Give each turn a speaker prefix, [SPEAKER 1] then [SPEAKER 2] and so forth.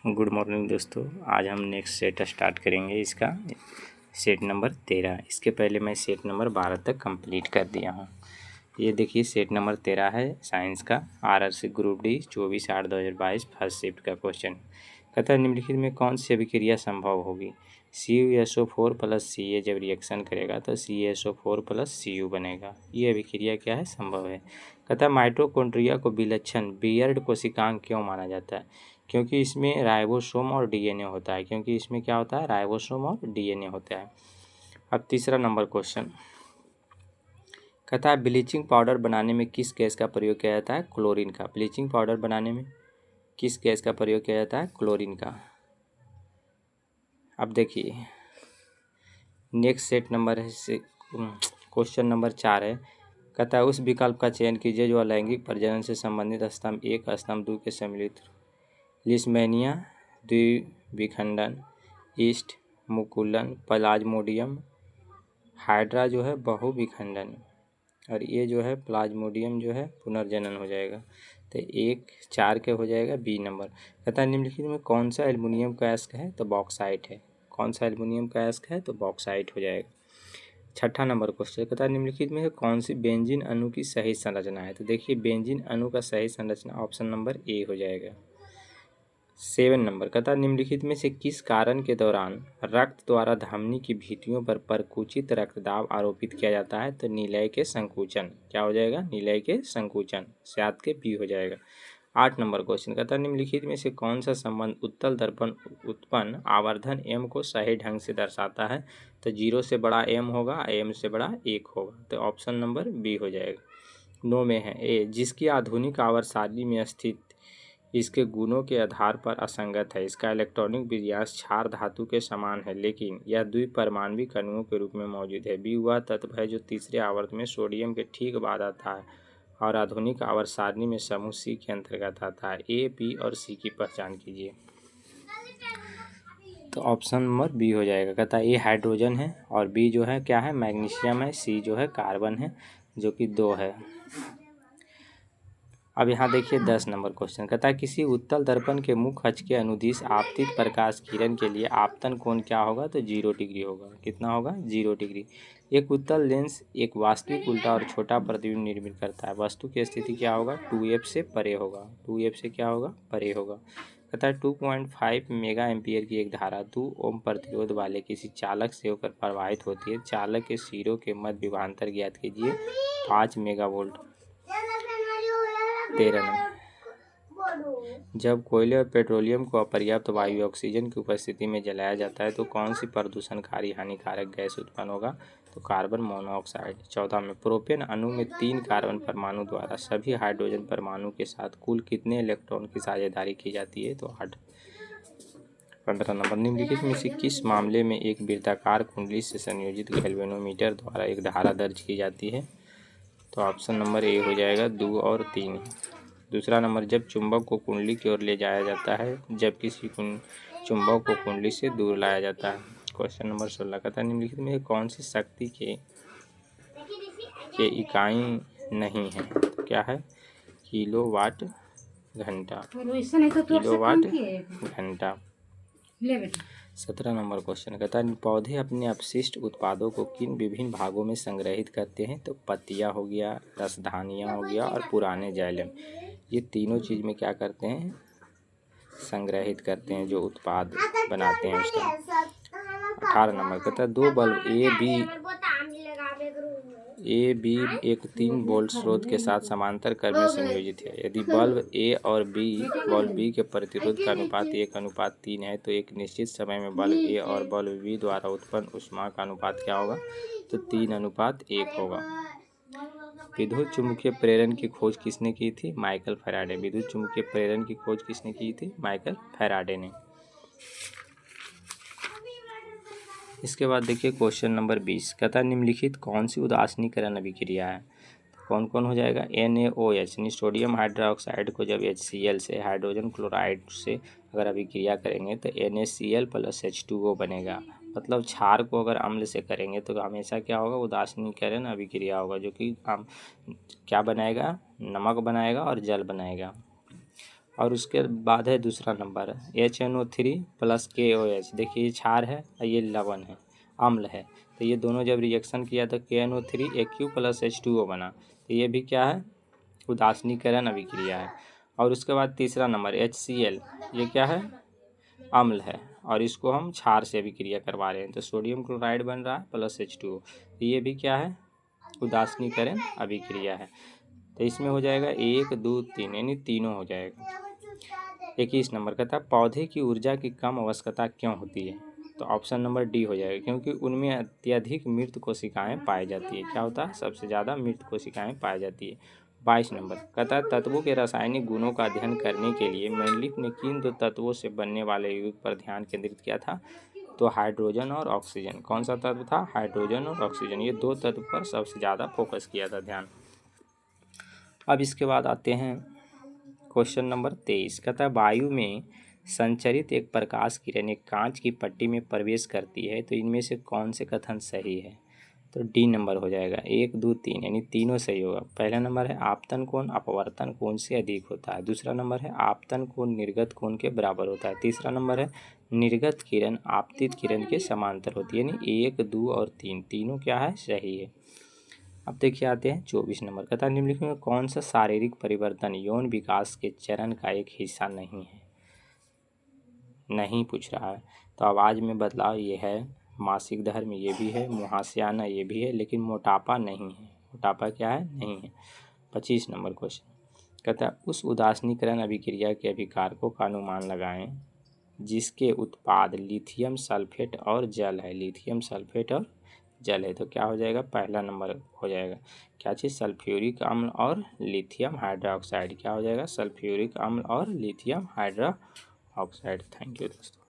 [SPEAKER 1] Good morning दोस्तों। आज हम नेक्स्ट सेट स्टार्ट करेंगे। इसका सेट नंबर 13। इसके पहले मैं सेट नंबर 12 तक कंप्लीट कर दिया हूँ। ये देखिए सेट नंबर 13 है साइंस का, RRC group D 24/8/2022 first shift का क्वेश्चन। कहता है निम्नलिखित में कौन सी अभिक्रिया संभव होगी। CuSO4 प्लस Ca जब रिएक्शन करेगा तो CaSO4 प्लस Cu बनेगा। ये अभिक्रिया क्या है, संभव है। कहता है माइटोकॉन्ड्रिया को विलक्षण बियर्ड कोशिकांग क्यों माना जाता है। क्योंकि इसमें राइबोसोम और DNA होता है। क्योंकि इसमें क्या होता है, राइबोसोम और DNA होता है। अब तीसरा नंबर क्वेश्चन कहता है ब्लीचिंग पाउडर बनाने में किस गैस का प्रयोग किया जाता है, क्लोरीन का। ब्लीचिंग पाउडर बनाने में किस गैस का प्रयोग किया जाता है, क्लोरीन का। अब देखिए नेक्स्ट सेट नंबर है क्वेश्चन नंबर 4 है। कहता है उस विकल्प का चयन कीजिए जो अलैंगिक प्रजनन से संबंधित स्तंभ 1 स्तंभ 2 के सम्मिलित लिस्मेनिया द्विविखंडन, ईस्ट मुकुलन, प्लाज्मोडियम, हाइड्रा जो है बहुविखंडन, और ये जो है प्लाज्मोडियम जो है पुनर्जनन हो जाएगा। तो 1-4 के हो जाएगा बी नंबर। कहता है निम्नलिखित में कौन सा एल्युमिनियम का अयस्क है, तो बॉक्साइट है। कौन सा एल्युमिनियम का अयस्क है, तो बॉक्साइट हो जाएगा। छठा नंबर क्वेश्चन कहता है निम्नलिखित में कौन सी बेंजीन अणु की सही संरचना है। तो देखिए बेंजीन अणु का सही संरचना ऑप्शन नंबर ए हो जाएगा। 7 नंबर कहता है निम्नलिखित में से किस कारण के दौरान रक्त द्वारा धमनी की भित्तियों पर परकुचित रक्तदाब आरोपित किया जाता है, तो नीलय के संकुचन। क्या हो जाएगा, नीलय के संकुचन। 7 के बी हो जाएगा। 8 नंबर क्वेश्चन कहता है निम्नलिखित में से कौन सा संबंध उत्तल दर्पण उत्पन्न आवर्धन m को सही ढंग से दर्शाता है। तो 0 से बड़ा m होगा, m से बड़ा 1 होगा। तो ऑप्शन नंबर बी हो जाएगा। 9 में है ए जिसकी आधुनिक आवर्त सारणी में स्थित इसके गुणों के आधार पर असंगत है। इसका इलेक्ट्रॉनिक विन्यास क्षार धातु के समान है लेकिन यह द्विपरमाणविक अणुओं के रूप में मौजूद है। बी वह तत्व है जो तीसरे आवर्त में सोडियम के ठीक बाद आता है और आधुनिक आवर्त सारणी में समूह सी के अंतर्गत आता है। ए, बी और सी की पहचान कीजिए। तो ऑप्शन नंबर बी हो जाएगा। कहता है ए हाइड्रोजन है और बी जो है क्या है, मैग्नीशियम है, सी जो है कार्बन है जो कि 2 है। अब यहाँ देखिए 10 नंबर क्वेश्चन कहता है किसी उत्तल दर्पण के मुख्य अक्ष के अनुदिश आपतित प्रकाश किरण के लिए आपतन कोण क्या होगा, तो 0 डिग्री होगा। कितना होगा, 0 डिग्री। एक उत्तल लेंस एक वास्तविक उल्टा और छोटा प्रतिबिंब निर्मित करता है। वस्तु की स्थिति क्या होगा, 2f से परे होगा। 2f से क्या होगा, परे होगा। कहता है 2.5 मेगा एम्पियर की एक धारा 2 ओम प्रतिरोध वाले किसी चालक से होकर प्रवाहित होती है। चालक के सिरों के मध्य विभवांतर ज्ञात कीजिए 5 मेगावोल्ट। 13 नंबर जब कोयले और पेट्रोलियम को अपर्याप्त वायु ऑक्सीजन की उपस्थिति में जलाया जाता है तो कौन सी प्रदूषणकारी हानिकारक गैस उत्पन्न होगा, तो कार्बन मोनोऑक्साइड। 14 में प्रोपेन अणु में 3 कार्बन परमाणु द्वारा सभी हाइड्रोजन परमाणु के साथ कुल कितने इलेक्ट्रॉन की साझेदारी की जाती है, तो 8। 15 नंबर निम्नलिखित में से किस मामले में एक वृत्ताकार कुंडली से संयोजित गैल्वेनोमीटर द्वारा एक धारा दर्ज की जाती है, तो ऑप्शन नंबर ए हो जाएगा 2 और 3। दूसरा नंबर जब चुंबक को कुंडली की ओर ले जाया जाता है जब किसी चुंबक को कुंडली से दूर लाया जाता है। क्वेश्चन नंबर 16 कहता है निम्नलिखित में कौन सी शक्ति के इकाई नहीं है, तो क्या है, किलोवाट घंटा। किलोवाट घंटा। 17 नंबर क्वेश्चन कहता है पौधे अपने अपशिष्ट उत्पादों को किन विभिन्न भागों में संग्रहित करते हैं, तो पत्तियां हो गया, रसधानियां हो गया और पुराने जाइलम। ये तीनों चीज़ में क्या करते हैं, संग्रहित करते हैं जो उत्पाद बनाते हैं उसका। 18 नंबर कहता है दो बल्ब ए बी एक 3 वोल्ट स्रोत के साथ समांतर क्रम में संयोजित है। यदि बल्ब ए और बल्ब बी के प्रतिरोध का अनुपात 1:3 है तो एक निश्चित समय में बल्ब ए और बल्ब बी द्वारा उत्पन्न ऊष्मा का अनुपात क्या होगा, तो 3:1 होगा। विद्युत चुम्बकीय प्रेरण की खोज किसने की थी, माइकल फैराडे। विद्युत चुम्बकीय प्रेरण की खोज किसने की थी, माइकल फैराडे ने। इसके बाद देखिए क्वेश्चन नंबर 20 कहता है निम्नलिखित कौन सी उदासीनीकरण अभिक्रिया है, कौन कौन हो जाएगा। NaOH यानी सोडियम हाइड्रोक्साइड को जब HCl से हाइड्रोजन क्लोराइड से अगर अभिक्रिया करेंगे तो NaCl + H2O बनेगा। मतलब क्षार को अगर अम्ल से करेंगे तो हमेशा क्या होगा, उदासीनीकरण अभिक्रिया होगा जो कि क्या बनाएगा, नमक बनाएगा और जल बनाएगा। और उसके बाद है दूसरा नंबर HNO3 प्लस KOH। देखिए ये क्षार है और ये लवण है, अम्ल है। तो ये दोनों जब रिएक्शन किया तो KNO3 AQ प्लस H2O बना। तो ये भी क्या है, उदासीनीकरण अभिक्रिया है। और उसके बाद तीसरा नंबर HCl, ये क्या है, अम्ल है और इसको हम क्षार से अभिक्रिया करवा रहे हैं। तो सोडियम क्लोराइड बन रहा है प्लस H2O। तो ये भी क्या है, उदासीनीकरण अभिक्रिया है। तो इसमें हो जाएगा 1 2 3, यानी तीनों हो जाएगा। 21 नंबर कहता है पौधे की ऊर्जा की कम आवश्यकता क्यों होती है। तो ऑप्शन नंबर डी हो जाएगा, क्योंकि उनमें अत्यधिक मृत कोशिकाएं पाई जाती है। क्या होता है, सबसे ज़्यादा मृत कोशिकाएं पाई जाती है। 22 नंबर कहता है तत्वों के रासायनिक गुणों का अध्ययन करने के लिए मेंडलीफ ने किन दो तत्वों से बनने वाले यौगिक पर ध्यान केंद्रित किया था। तो हाइड्रोजन और ऑक्सीजन। कौन सा तत्व था, हाइड्रोजन और ऑक्सीजन। ये दो तत्व पर सबसे ज़्यादा फोकस किया था ध्यान। अब इसके बाद आते हैं क्वेश्चन नंबर 23। कहता है वायु में संचरित एक प्रकाश किरण एक कांच की पट्टी में प्रवेश करती है, तो इनमें से कौन से कथन सही है। तो डी नंबर हो जाएगा, 1 2 3, यानी तीनों सही होगा। पहला नंबर है आपतन कोण अपवर्तन कोण से अधिक होता है। दूसरा नंबर है आपतन कोण निर्गत कोण के बराबर होता है। तीसरा नंबर है निर्गत किरण आपतित किरण के समांतर होती है। यानी 1 2 और 3 तीनों क्या है, सही है। अब देखिए आते हैं 24 नंबर। कहता है निम्नलिखित में कौन सा शारीरिक परिवर्तन यौन विकास के चरण का एक हिस्सा नहीं है। नहीं पूछ रहा है। तो आवाज़ में बदलाव ये है, मासिक धर्म ये भी है, मुहासे आना ये भी है, लेकिन मोटापा नहीं है। मोटापा क्या है, नहीं है। 25 नंबर क्वेश्चन कहता है उस उदासीनीकरण अभिक्रिया के अभिकारकों का अनुमान लगाएं जिसके उत्पाद लिथियम सल्फेट और जल है। लिथियम सल्फेट और जल है। तो क्या हो जाएगा, पहला नंबर हो जाएगा। क्या चीज़, सल्फ्यूरिक अम्ल और लिथियम हाइड्रोक्साइड। क्या हो जाएगा, सल्फ्यूरिक अम्ल और लिथियम हाइड्रोक्साइड। थैंक यू दोस्तों।